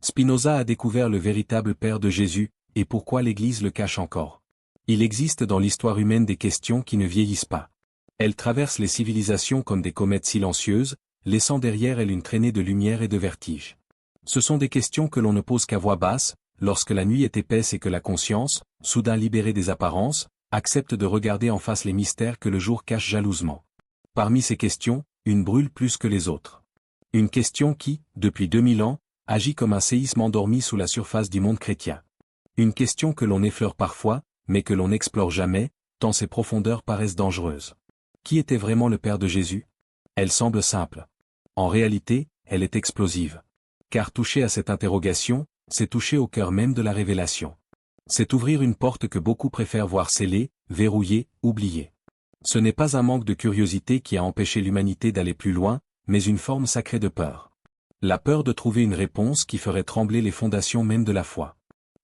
Spinoza a découvert le véritable père de Jésus, et pourquoi l'Église le cache encore. Il existe dans l'histoire humaine des questions qui ne vieillissent pas. Elles traversent les civilisations comme des comètes silencieuses, laissant derrière elles une traînée de lumière et de vertige. Ce sont des questions que l'on ne pose qu'à voix basse, lorsque la nuit est épaisse et que la conscience, soudain libérée des apparences, accepte de regarder en face les mystères que le jour cache jalousement. Parmi ces questions, une brûle plus que les autres. Une question qui, depuis 2000 ans, agit comme un séisme endormi sous la surface du monde chrétien. Une question que l'on effleure parfois, mais que l'on n'explore jamais, tant ses profondeurs paraissent dangereuses. Qui était vraiment le Père de Jésus? Elle semble simple. En réalité, elle est explosive. Car toucher à cette interrogation, c'est toucher au cœur même de la révélation. C'est ouvrir une porte que beaucoup préfèrent voir scellée, verrouillée, oubliée. Ce n'est pas un manque de curiosité qui a empêché l'humanité d'aller plus loin, mais une forme sacrée de peur. La peur de trouver une réponse qui ferait trembler les fondations même de la foi.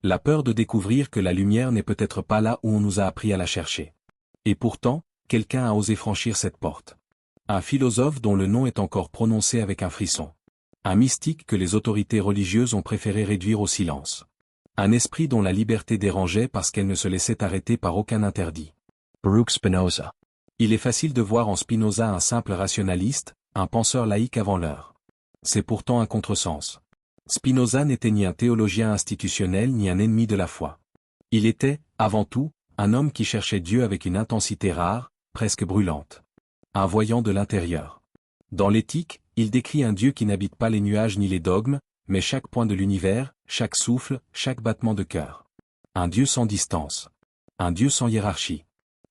La peur de découvrir que la lumière n'est peut-être pas là où on nous a appris à la chercher. Et pourtant, quelqu'un a osé franchir cette porte. Un philosophe dont le nom est encore prononcé avec un frisson. Un mystique que les autorités religieuses ont préféré réduire au silence. Un esprit dont la liberté dérangeait parce qu'elle ne se laissait arrêter par aucun interdit. Baruch Spinoza. Il est facile de voir en Spinoza un simple rationaliste, un penseur laïque avant l'heure. C'est pourtant un contresens. Spinoza n'était ni un théologien institutionnel ni un ennemi de la foi. Il était, avant tout, un homme qui cherchait Dieu avec une intensité rare, presque brûlante. Un voyant de l'intérieur. Dans l'éthique, il décrit un Dieu qui n'habite pas les nuages ni les dogmes, mais chaque point de l'univers, chaque souffle, chaque battement de cœur. Un Dieu sans distance. Un Dieu sans hiérarchie.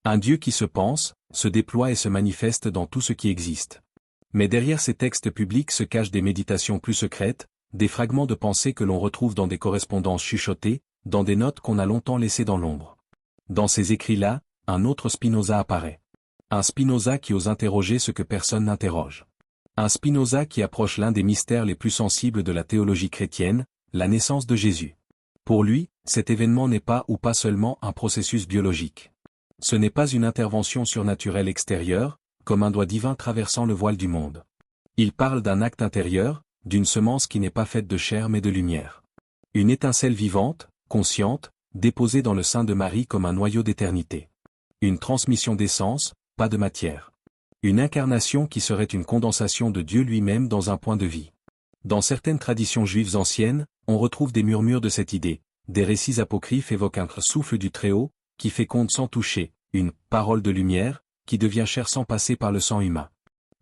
Un Dieu qui se pense, se déploie et se manifeste dans tout ce qui existe. Mais derrière ces textes publics se cachent des méditations plus secrètes, des fragments de pensée que l'on retrouve dans des correspondances chuchotées, dans des notes qu'on a longtemps laissées dans l'ombre. Dans ces écrits-là, un autre Spinoza apparaît. Un Spinoza qui ose interroger ce que personne n'interroge. Un Spinoza qui approche l'un des mystères les plus sensibles de la théologie chrétienne, la naissance de Jésus. Pour lui, cet événement n'est pas ou pas seulement un processus biologique. Ce n'est pas une intervention surnaturelle extérieure, comme un doigt divin traversant le voile du monde. Il parle d'un acte intérieur, d'une semence qui n'est pas faite de chair mais de lumière. Une étincelle vivante, consciente, déposée dans le sein de Marie comme un noyau d'éternité. Une transmission d'essence, pas de matière. Une incarnation qui serait une condensation de Dieu lui-même dans un point de vie. Dans certaines traditions juives anciennes, on retrouve des murmures de cette idée. Des récits apocryphes évoquent un souffle du Très-Haut, qui féconde sans toucher, une « parole de lumière », qui devient chair sans passer par le sang humain.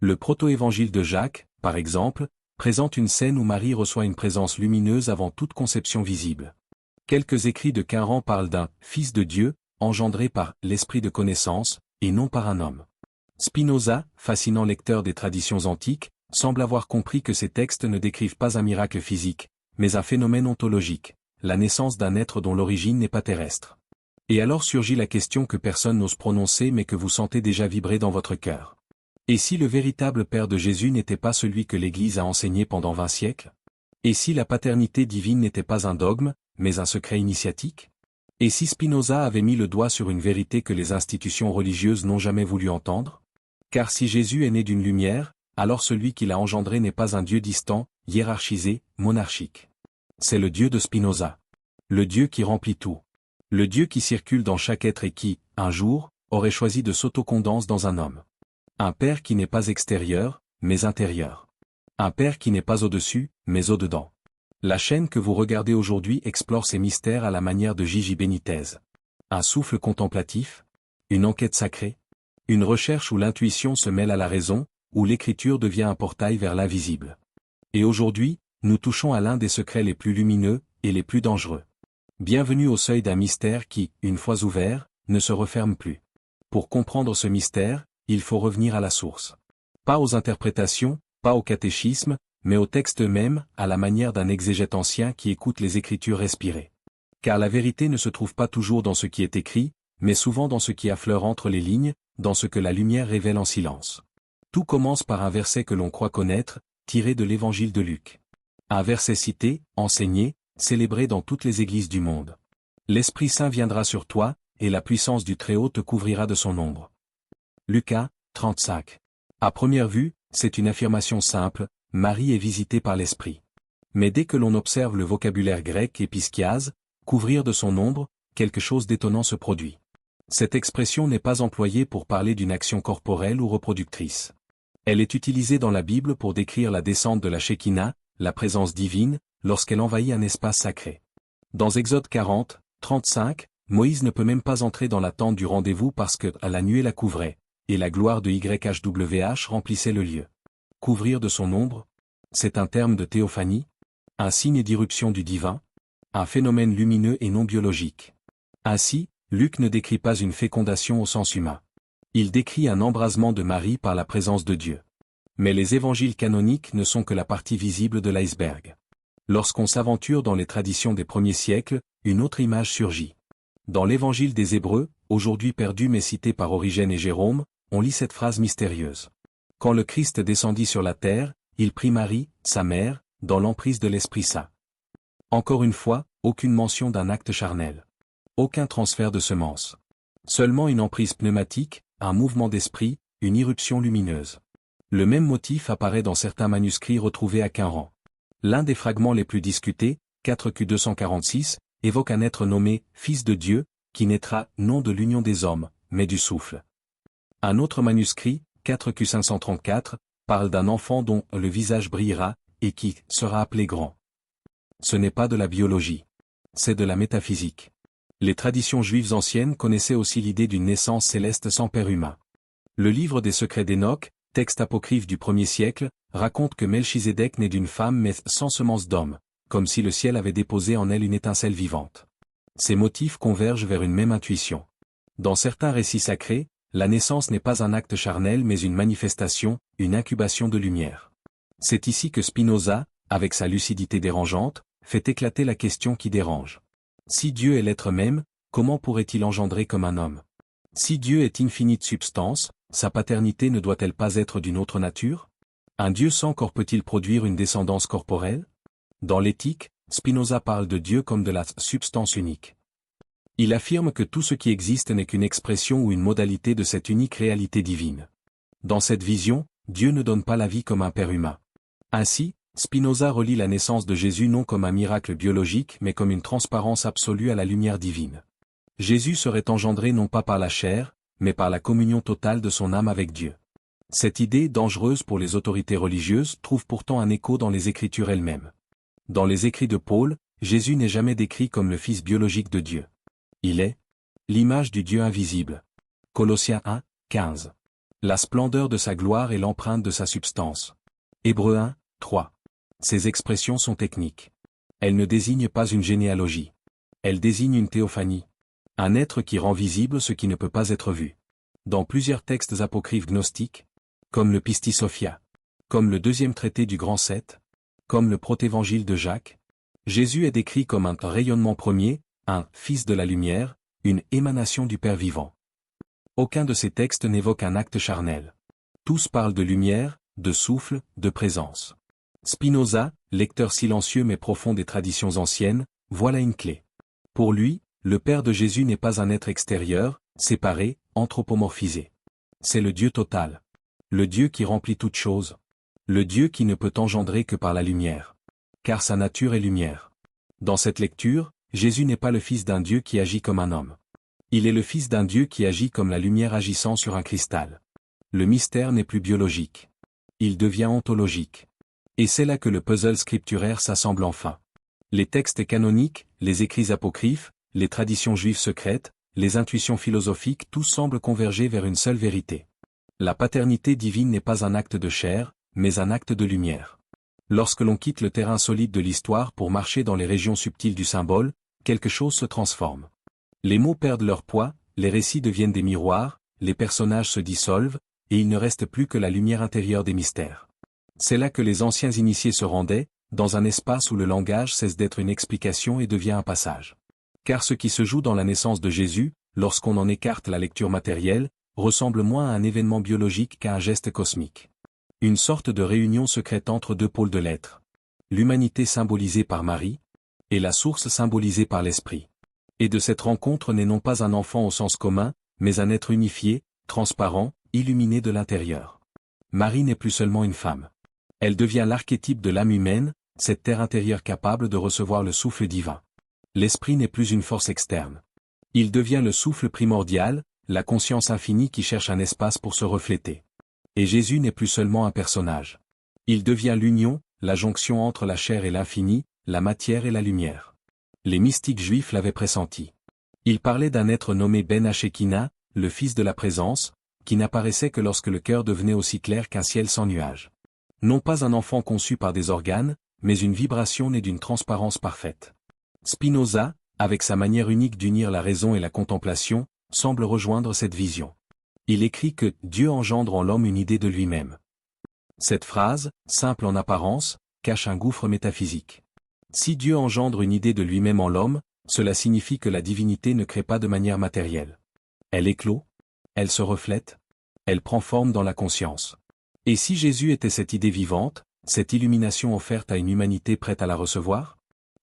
Le proto-évangile de Jacques, par exemple, présente une scène où Marie reçoit une présence lumineuse avant toute conception visible. Quelques écrits de Quinran parlent d'un « Fils de Dieu », engendré par « l'esprit de connaissance », et non par un homme. Spinoza, fascinant lecteur des traditions antiques, semble avoir compris que ces textes ne décrivent pas un miracle physique, mais un phénomène ontologique, la naissance d'un être dont l'origine n'est pas terrestre. Et alors surgit la question que personne n'ose prononcer mais que vous sentez déjà vibrer dans votre cœur. Et si le véritable Père de Jésus n'était pas celui que l'Église a enseigné pendant 20 siècles? Et si la paternité divine n'était pas un dogme, mais un secret initiatique? Et si Spinoza avait mis le doigt sur une vérité que les institutions religieuses n'ont jamais voulu entendre? Car si Jésus est né d'une lumière, alors celui qui l'a engendré n'est pas un Dieu distant, hiérarchisé, monarchique. C'est le Dieu de Spinoza. Le Dieu qui remplit tout. Le Dieu qui circule dans chaque être et qui, un jour, aurait choisi de s'autocondense dans un homme. Un Père qui n'est pas extérieur, mais intérieur. Un Père qui n'est pas au-dessus, mais au-dedans. La chaîne que vous regardez aujourd'hui explore ces mystères à la manière de Gigi Benitez. Un souffle contemplatif? Une enquête sacrée? Une recherche où l'intuition se mêle à la raison, où l'écriture devient un portail vers l'invisible. Et aujourd'hui, nous touchons à l'un des secrets les plus lumineux, et les plus dangereux. Bienvenue au seuil d'un mystère qui, une fois ouvert, ne se referme plus. Pour comprendre ce mystère, il faut revenir à la source. Pas aux interprétations, pas au catéchisme, mais au texte même, à la manière d'un exégète ancien qui écoute les Écritures respirer. Car la vérité ne se trouve pas toujours dans ce qui est écrit, mais souvent dans ce qui affleure entre les lignes, dans ce que la lumière révèle en silence. Tout commence par un verset que l'on croit connaître, tiré de l'Évangile de Luc. Un verset cité, enseigné, célébré dans toutes les églises du monde. L'Esprit Saint viendra sur toi, et la puissance du Très-Haut te couvrira de son ombre. Lucas, 35. À première vue, c'est une affirmation simple, Marie est visitée par l'Esprit. Mais dès que l'on observe le vocabulaire grec épiskiase, couvrir de son ombre, quelque chose d'étonnant se produit. Cette expression n'est pas employée pour parler d'une action corporelle ou reproductrice. Elle est utilisée dans la Bible pour décrire la descente de la Shekinah, la présence divine, lorsqu'elle envahit un espace sacré. Dans Exode 40, 35, Moïse ne peut même pas entrer dans la tente du rendez-vous parce que la nuée la couvrait, et la gloire de YHWH remplissait le lieu. Couvrir de son ombre, c'est un terme de théophanie, un signe d'irruption du divin, un phénomène lumineux et non biologique. Ainsi, Luc ne décrit pas une fécondation au sens humain. Il décrit un embrasement de Marie par la présence de Dieu. Mais les évangiles canoniques ne sont que la partie visible de l'iceberg. Lorsqu'on s'aventure dans les traditions des premiers siècles, une autre image surgit. Dans l'évangile des Hébreux, aujourd'hui perdu mais cité par Origène et Jérôme, on lit cette phrase mystérieuse. Quand le Christ descendit sur la terre, il prit Marie, sa mère, dans l'emprise de l'Esprit Saint. Encore une fois, aucune mention d'un acte charnel. Aucun transfert de semence. Seulement une emprise pneumatique, un mouvement d'esprit, une irruption lumineuse. Le même motif apparaît dans certains manuscrits retrouvés à Qumran. L'un des fragments les plus discutés, 4Q246, évoque un être nommé « Fils de Dieu », qui naîtra non de l'union des hommes, mais du souffle. Un autre manuscrit, 4Q534, parle d'un enfant dont le visage brillera, et qui sera appelé grand. Ce n'est pas de la biologie. C'est de la métaphysique. Les traditions juives anciennes connaissaient aussi l'idée d'une naissance céleste sans père humain. Le livre des secrets d'Enoch, texte apocryphe du 1er siècle, raconte que Melchizedek naît d'une femme mais sans semence d'homme, comme si le ciel avait déposé en elle une étincelle vivante. Ces motifs convergent vers une même intuition. Dans certains récits sacrés, la naissance n'est pas un acte charnel mais une manifestation, une incubation de lumière. C'est ici que Spinoza, avec sa lucidité dérangeante, fait éclater la question qui dérange. Si Dieu est l'être même, comment pourrait-il engendrer comme un homme? Si Dieu est infinite substance, sa paternité ne doit-elle pas être d'une autre nature? Un Dieu sans corps peut-il produire une descendance corporelle? Dans l'éthique, Spinoza parle de Dieu comme de la substance unique. Il affirme que tout ce qui existe n'est qu'une expression ou une modalité de cette unique réalité divine. Dans cette vision, Dieu ne donne pas la vie comme un père humain. Ainsi, Spinoza relie la naissance de Jésus non comme un miracle biologique mais comme une transparence absolue à la lumière divine. Jésus serait engendré non pas par la chair, mais par la communion totale de son âme avec Dieu. Cette idée, dangereuse pour les autorités religieuses, trouve pourtant un écho dans les Écritures elles-mêmes. Dans les écrits de Paul, Jésus n'est jamais décrit comme le fils biologique de Dieu. Il est l'image du Dieu invisible. Colossiens 1, 15. La splendeur de sa gloire et l'empreinte de sa substance. Hébreux 1, 3. Ces expressions sont techniques. Elles ne désignent pas une généalogie. Elles désignent une théophanie. Un être qui rend visible ce qui ne peut pas être vu. Dans plusieurs textes apocryphes gnostiques, comme le Pistis Sophia, comme le deuxième traité du Grand Sept, comme le protévangile de Jacques, Jésus est décrit comme un rayonnement premier, un fils de la lumière, une émanation du Père vivant. Aucun de ces textes n'évoque un acte charnel. Tous parlent de lumière, de souffle, de présence. Spinoza, lecteur silencieux mais profond des traditions anciennes, voilà une clé. Pour lui, le Père de Jésus n'est pas un être extérieur, séparé, anthropomorphisé. C'est le Dieu total. Le Dieu qui remplit toute chose. Le Dieu qui ne peut engendrer que par la lumière. Car sa nature est lumière. Dans cette lecture, Jésus n'est pas le fils d'un Dieu qui agit comme un homme. Il est le fils d'un Dieu qui agit comme la lumière agissant sur un cristal. Le mystère n'est plus biologique. Il devient ontologique. Et c'est là que le puzzle scripturaire s'assemble enfin. Les textes canoniques, les écrits apocryphes, les traditions juives secrètes, les intuitions philosophiques, tout semble converger vers une seule vérité. La paternité divine n'est pas un acte de chair, mais un acte de lumière. Lorsque l'on quitte le terrain solide de l'histoire pour marcher dans les régions subtiles du symbole, quelque chose se transforme. Les mots perdent leur poids, les récits deviennent des miroirs, les personnages se dissolvent, et il ne reste plus que la lumière intérieure des mystères. C'est là que les anciens initiés se rendaient, dans un espace où le langage cesse d'être une explication et devient un passage. Car ce qui se joue dans la naissance de Jésus, lorsqu'on en écarte la lecture matérielle, ressemble moins à un événement biologique qu'à un geste cosmique. Une sorte de réunion secrète entre deux pôles de l'être. L'humanité symbolisée par Marie, et la source symbolisée par l'Esprit. Et de cette rencontre naît non pas un enfant au sens commun, mais un être unifié, transparent, illuminé de l'intérieur. Marie n'est plus seulement une femme. Elle devient l'archétype de l'âme humaine, cette terre intérieure capable de recevoir le souffle divin. L'esprit n'est plus une force externe. Il devient le souffle primordial, la conscience infinie qui cherche un espace pour se refléter. Et Jésus n'est plus seulement un personnage. Il devient l'union, la jonction entre la chair et l'infini, la matière et la lumière. Les mystiques juifs l'avaient pressenti. Ils parlaient d'un être nommé Ben Hashekina, le fils de la présence, qui n'apparaissait que lorsque le cœur devenait aussi clair qu'un ciel sans nuages. Non pas un enfant conçu par des organes, mais une vibration née d'une transparence parfaite. Spinoza, avec sa manière unique d'unir la raison et la contemplation, semble rejoindre cette vision. Il écrit que Dieu engendre en l'homme une idée de lui-même. Cette phrase, simple en apparence, cache un gouffre métaphysique. Si Dieu engendre une idée de lui-même en l'homme, cela signifie que la divinité ne crée pas de manière matérielle. Elle éclot, elle se reflète, elle prend forme dans la conscience. Et si Jésus était cette idée vivante, cette illumination offerte à une humanité prête à la recevoir?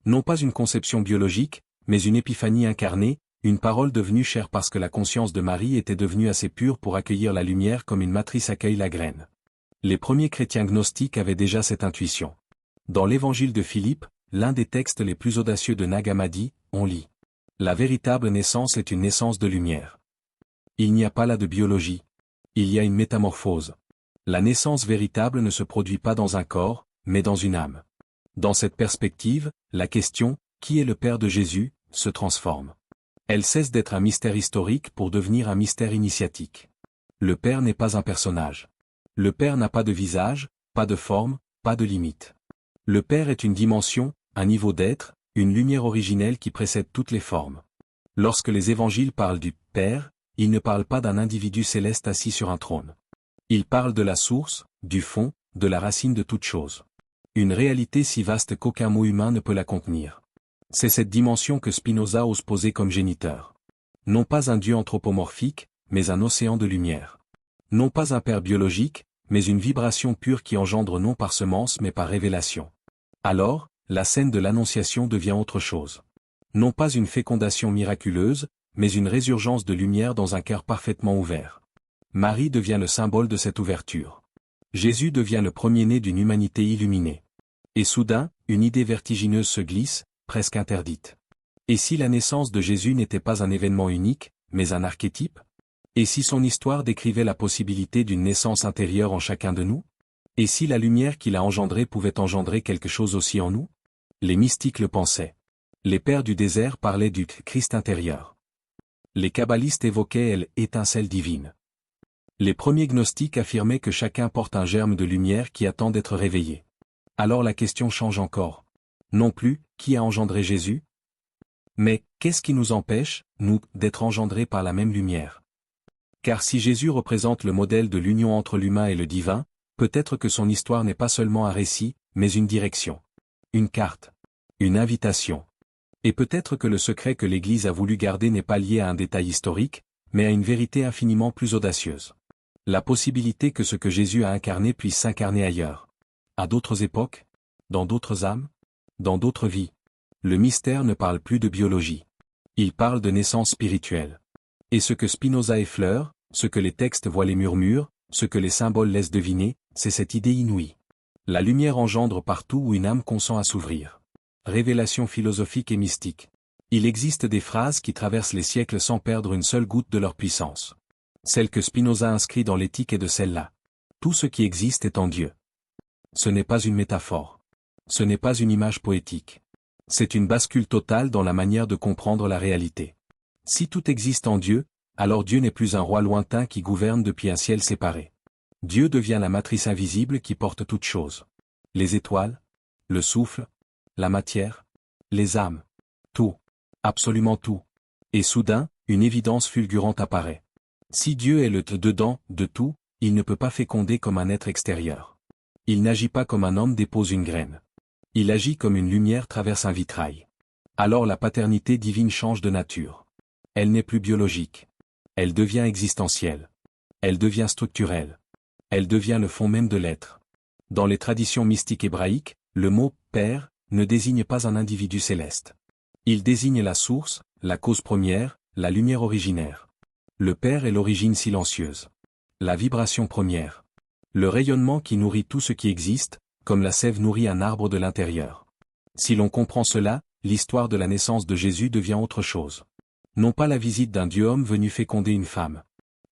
Non pas une conception biologique, mais une épiphanie incarnée, une parole devenue chair parce que la conscience de Marie était devenue assez pure pour accueillir la lumière comme une matrice accueille la graine. Les premiers chrétiens gnostiques avaient déjà cette intuition. Dans l'évangile de Philippe, l'un des textes les plus audacieux de Nag Hammadi, on lit « La véritable naissance est une naissance de lumière. Il n'y a pas là de biologie. Il y a une métamorphose. La naissance véritable ne se produit pas dans un corps, mais dans une âme. » Dans cette perspective, la question « Qui est le Père de Jésus ?» se transforme. Elle cesse d'être un mystère historique pour devenir un mystère initiatique. Le Père n'est pas un personnage. Le Père n'a pas de visage, pas de forme, pas de limite. Le Père est une dimension, un niveau d'être, une lumière originelle qui précède toutes les formes. Lorsque les évangiles parlent du Père, ils ne parlent pas d'un individu céleste assis sur un trône. Ils parlent de la source, du fond, de la racine de toute chose. Une réalité si vaste qu'aucun mot humain ne peut la contenir. C'est cette dimension que Spinoza ose poser comme géniteur. Non pas un Dieu anthropomorphique, mais un océan de lumière. Non pas un Père biologique, mais une vibration pure qui engendre non par semence mais par révélation. Alors, la scène de l'Annonciation devient autre chose. Non pas une fécondation miraculeuse, mais une résurgence de lumière dans un cœur parfaitement ouvert. Marie devient le symbole de cette ouverture. Jésus devient le premier-né d'une humanité illuminée. Et soudain, une idée vertigineuse se glisse, presque interdite. Et si la naissance de Jésus n'était pas un événement unique, mais un archétype? Et si son histoire décrivait la possibilité d'une naissance intérieure en chacun de nous? Et si la lumière qu'il a engendrée pouvait engendrer quelque chose aussi en nous? Les mystiques le pensaient. Les pères du désert parlaient du Christ intérieur. Les kabbalistes évoquaient l'étincelle divine. Les premiers gnostiques affirmaient que chacun porte un germe de lumière qui attend d'être réveillé. Alors la question change encore. Non plus, qui a engendré Jésus? Mais, qu'est-ce qui nous empêche, nous, d'être engendrés par la même lumière? Car si Jésus représente le modèle de l'union entre l'humain et le divin, peut-être que son histoire n'est pas seulement un récit, mais une direction. Une carte. Une invitation. Et peut-être que le secret que l'Église a voulu garder n'est pas lié à un détail historique, mais à une vérité infiniment plus audacieuse. La possibilité que ce que Jésus a incarné puisse s'incarner ailleurs. À d'autres époques? Dans d'autres âmes? Dans d'autres vies? Le mystère ne parle plus de biologie. Il parle de naissance spirituelle. Et ce que Spinoza effleure, ce que les textes voient les murmures, ce que les symboles laissent deviner, c'est cette idée inouïe. La lumière engendre partout où une âme consent à s'ouvrir. Révélation philosophique et mystique. Il existe des phrases qui traversent les siècles sans perdre une seule goutte de leur puissance. Celle que Spinoza inscrit dans l'éthique est de celle-là. Tout ce qui existe est en Dieu. Ce n'est pas une métaphore. Ce n'est pas une image poétique. C'est une bascule totale dans la manière de comprendre la réalité. Si tout existe en Dieu, alors Dieu n'est plus un roi lointain qui gouverne depuis un ciel séparé. Dieu devient la matrice invisible qui porte toutes choses. Les étoiles, le souffle, la matière, les âmes, tout, absolument tout. Et soudain, une évidence fulgurante apparaît. Si Dieu est le dedans de tout, il ne peut pas féconder comme un être extérieur. Il n'agit pas comme un homme dépose une graine. Il agit comme une lumière traverse un vitrail. Alors la paternité divine change de nature. Elle n'est plus biologique. Elle devient existentielle. Elle devient structurelle. Elle devient le fond même de l'être. Dans les traditions mystiques hébraïques, le mot « Père » ne désigne pas un individu céleste. Il désigne la source, la cause première, la lumière originaire. Le Père est l'origine silencieuse. La vibration première. Le rayonnement qui nourrit tout ce qui existe, comme la sève nourrit un arbre de l'intérieur. Si l'on comprend cela, l'histoire de la naissance de Jésus devient autre chose. Non pas la visite d'un Dieu-homme venu féconder une femme.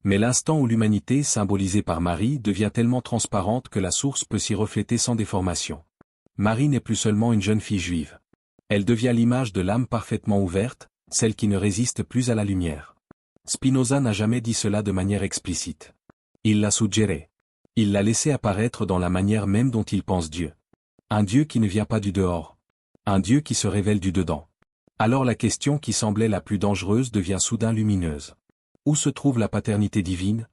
Mais l'instant où l'humanité, symbolisée par Marie, devient tellement transparente que la source peut s'y refléter sans déformation. Marie n'est plus seulement une jeune fille juive. Elle devient l'image de l'âme parfaitement ouverte, celle qui ne résiste plus à la lumière. Spinoza n'a jamais dit cela de manière explicite. Il l'a suggéré. Il l'a laissé apparaître dans la manière même dont il pense Dieu. Un Dieu qui ne vient pas du dehors. Un Dieu qui se révèle du dedans. Alors la question qui semblait la plus dangereuse devient soudain lumineuse. Où se trouve la paternité divine?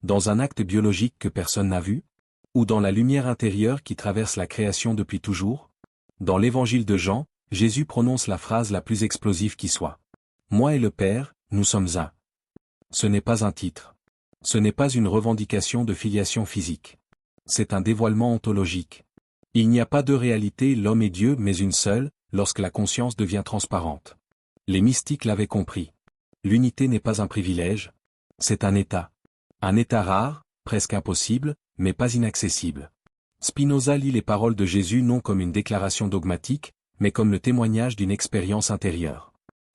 Dans un acte biologique que personne n'a vu? Ou dans la lumière intérieure qui traverse la création depuis toujours? Dans l'évangile de Jean, Jésus prononce la phrase la plus explosive qui soit. Moi et le Père, nous sommes un. Ce n'est pas un titre. Ce n'est pas une revendication de filiation physique. C'est un dévoilement ontologique. Il n'y a pas deux réalités, l'homme et Dieu, mais une seule, lorsque la conscience devient transparente. Les mystiques l'avaient compris. L'unité n'est pas un privilège, c'est un état. Un état rare, presque impossible, mais pas inaccessible. Spinoza lit les paroles de Jésus non comme une déclaration dogmatique, mais comme le témoignage d'une expérience intérieure.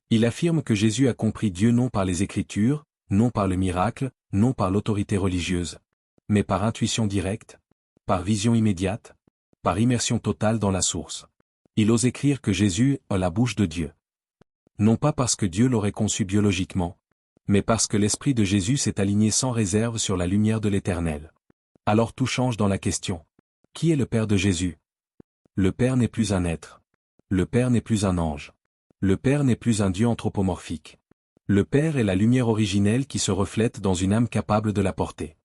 Il affirme que Jésus a compris Dieu non par les Écritures, non par le miracle, non par l'autorité religieuse, mais par intuition directe, par vision immédiate, par immersion totale dans la source. Il ose écrire que Jésus a la bouche de Dieu. Non pas parce que Dieu l'aurait conçu biologiquement, mais parce que l'esprit de Jésus s'est aligné sans réserve sur la lumière de l'Éternel. Alors tout change dans la question. Qui est le Père de Jésus? Le Père n'est plus un être. Le Père n'est plus un ange. Le Père n'est plus un Dieu anthropomorphique. Le Père est la lumière originelle qui se reflète dans une âme capable de la porter.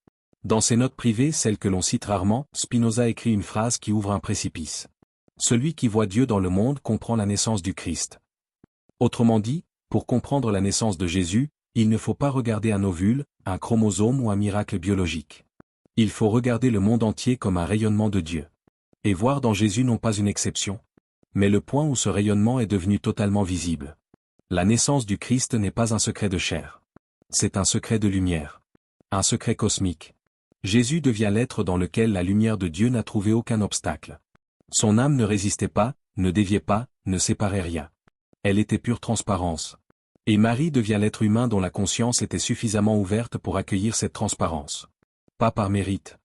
Dans ses notes privées, celles que l'on cite rarement, Spinoza écrit une phrase qui ouvre un précipice. Celui qui voit Dieu dans le monde comprend la naissance du Christ. Autrement dit, pour comprendre la naissance de Jésus, il ne faut pas regarder un ovule, un chromosome ou un miracle biologique. Il faut regarder le monde entier comme un rayonnement de Dieu. Et voir dans Jésus non pas une exception, mais le point où ce rayonnement est devenu totalement visible. La naissance du Christ n'est pas un secret de chair. C'est un secret de lumière. Un secret cosmique. Jésus devient l'être dans lequel la lumière de Dieu n'a trouvé aucun obstacle. Son âme ne résistait pas, ne déviait pas, ne séparait rien. Elle était pure transparence. Et Marie devient l'être humain dont la conscience était suffisamment ouverte pour accueillir cette transparence. Pas par mérite.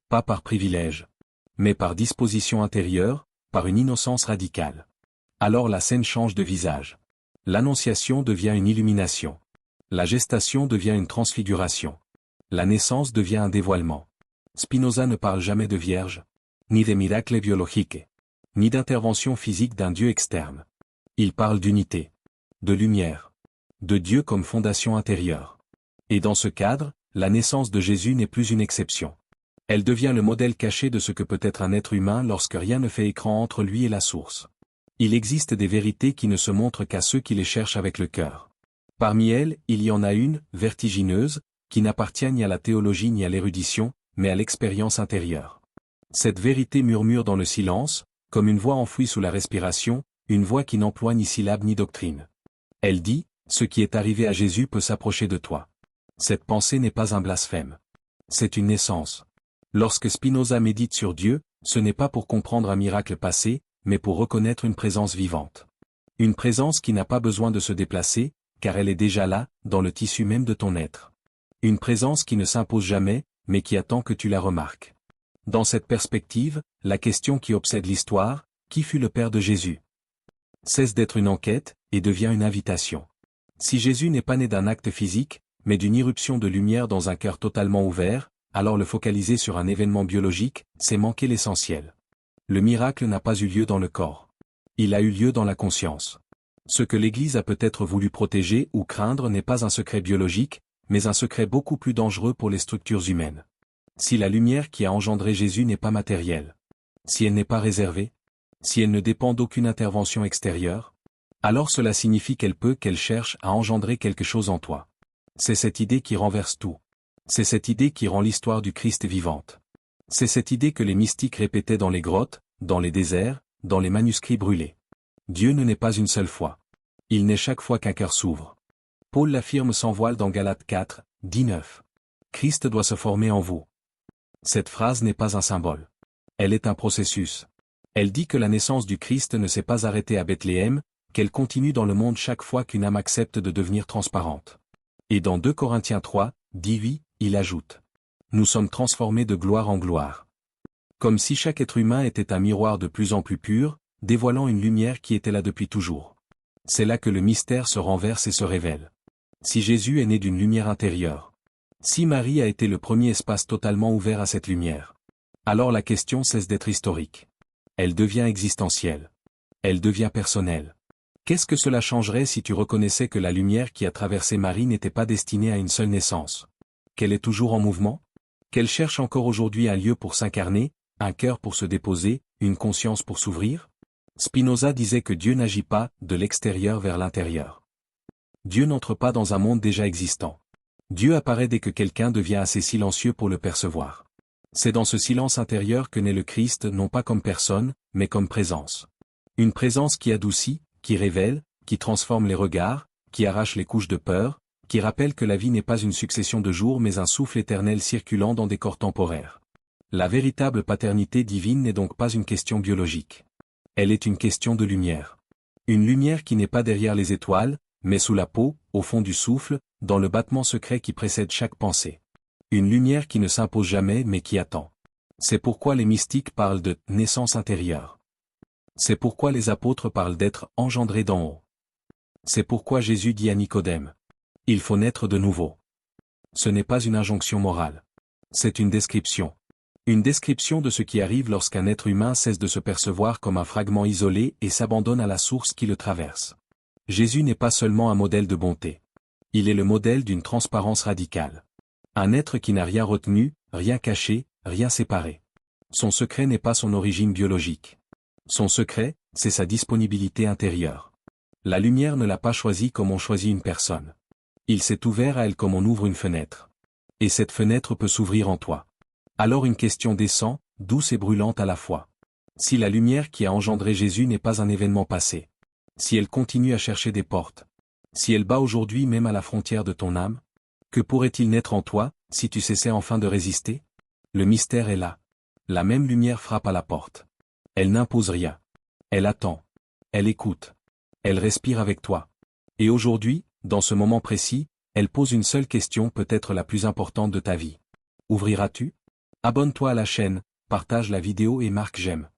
Pas par privilège. Mais par disposition intérieure, par une innocence radicale. Alors la scène change de visage. L'annonciation devient une illumination. La gestation devient une transfiguration. La naissance devient un dévoilement. Spinoza ne parle jamais de vierge, ni des miracles biologiques, ni d'intervention physique d'un Dieu externe. Il parle d'unité, de lumière, de Dieu comme fondation intérieure. Et dans ce cadre, la naissance de Jésus n'est plus une exception. Elle devient le modèle caché de ce que peut être un être humain lorsque rien ne fait écran entre lui et la source. Il existe des vérités qui ne se montrent qu'à ceux qui les cherchent avec le cœur. Parmi elles, il y en a une, vertigineuse, qui n'appartient ni à la théologie ni à l'érudition, mais à l'expérience intérieure. Cette vérité murmure dans le silence, comme une voix enfouie sous la respiration, une voix qui n'emploie ni syllabe ni doctrine. Elle dit, ce qui est arrivé à Jésus peut s'approcher de toi. Cette pensée n'est pas un blasphème. C'est une naissance. Lorsque Spinoza médite sur Dieu, ce n'est pas pour comprendre un miracle passé, mais pour reconnaître une présence vivante. Une présence qui n'a pas besoin de se déplacer, car elle est déjà là, dans le tissu même de ton être. Une présence qui ne s'impose jamais, mais qui attend que tu la remarques. Dans cette perspective, la question qui obsède l'histoire, qui fut le Père de Jésus? Cesse d'être une enquête, et devient une invitation. Si Jésus n'est pas né d'un acte physique, mais d'une irruption de lumière dans un cœur totalement ouvert, alors le focaliser sur un événement biologique, c'est manquer l'essentiel. Le miracle n'a pas eu lieu dans le corps. Il a eu lieu dans la conscience. Ce que l'Église a peut-être voulu protéger ou craindre n'est pas un secret biologique, mais un secret beaucoup plus dangereux pour les structures humaines. Si la lumière qui a engendré Jésus n'est pas matérielle, si elle n'est pas réservée, si elle ne dépend d'aucune intervention extérieure, alors cela signifie qu'elle cherche à engendrer quelque chose en toi. C'est cette idée qui renverse tout. C'est cette idée qui rend l'histoire du Christ vivante. C'est cette idée que les mystiques répétaient dans les grottes, dans les déserts, dans les manuscrits brûlés. Dieu ne naît pas une seule fois. Il naît chaque fois qu'un cœur s'ouvre. Paul l'affirme sans voile dans Galates 4, 19. Christ doit se former en vous. Cette phrase n'est pas un symbole. Elle est un processus. Elle dit que la naissance du Christ ne s'est pas arrêtée à Bethléem, qu'elle continue dans le monde chaque fois qu'une âme accepte de devenir transparente. Et dans 2 Corinthiens 3, 18, il ajoute: Nous sommes transformés de gloire en gloire. Comme si chaque être humain était un miroir de plus en plus pur, dévoilant une lumière qui était là depuis toujours. C'est là que le mystère se renverse et se révèle. Si Jésus est né d'une lumière intérieure, si Marie a été le premier espace totalement ouvert à cette lumière, alors la question cesse d'être historique. Elle devient existentielle. Elle devient personnelle. Qu'est-ce que cela changerait si tu reconnaissais que la lumière qui a traversé Marie n'était pas destinée à une seule naissance? Qu'elle est toujours en mouvement? Qu'elle cherche encore aujourd'hui un lieu pour s'incarner, un cœur pour se déposer, une conscience pour s'ouvrir? Spinoza disait que Dieu n'agit pas de l'extérieur vers l'intérieur. Dieu n'entre pas dans un monde déjà existant. Dieu apparaît dès que quelqu'un devient assez silencieux pour le percevoir. C'est dans ce silence intérieur que naît le Christ, non pas comme personne, mais comme présence. Une présence qui adoucit, qui révèle, qui transforme les regards, qui arrache les couches de peur, qui rappelle que la vie n'est pas une succession de jours mais un souffle éternel circulant dans des corps temporaires. La véritable paternité divine n'est donc pas une question biologique. Elle est une question de lumière. Une lumière qui n'est pas derrière les étoiles, mais sous la peau, au fond du souffle, dans le battement secret qui précède chaque pensée. Une lumière qui ne s'impose jamais mais qui attend. C'est pourquoi les mystiques parlent de « naissance intérieure ». C'est pourquoi les apôtres parlent d'être « engendrés d'en haut ». C'est pourquoi Jésus dit à Nicodème: « Il faut naître de nouveau ». Ce n'est pas une injonction morale. C'est une description. Une description de ce qui arrive lorsqu'un être humain cesse de se percevoir comme un fragment isolé et s'abandonne à la source qui le traverse. Jésus n'est pas seulement un modèle de bonté. Il est le modèle d'une transparence radicale. Un être qui n'a rien retenu, rien caché, rien séparé. Son secret n'est pas son origine biologique. Son secret, c'est sa disponibilité intérieure. La lumière ne l'a pas choisi comme on choisit une personne. Il s'est ouvert à elle comme on ouvre une fenêtre. Et cette fenêtre peut s'ouvrir en toi. Alors une question descend, douce et brûlante à la fois. Si la lumière qui a engendré Jésus n'est pas un événement passé, si elle continue à chercher des portes, si elle bat aujourd'hui même à la frontière de ton âme, que pourrait-il naître en toi, si tu cessais enfin de résister? Le mystère est là. La même lumière frappe à la porte. Elle n'impose rien. Elle attend. Elle écoute. Elle respire avec toi. Et aujourd'hui, dans ce moment précis, elle pose une seule question, peut-être la plus importante de ta vie. Ouvriras-tu? Abonne-toi à la chaîne, partage la vidéo et marque j'aime.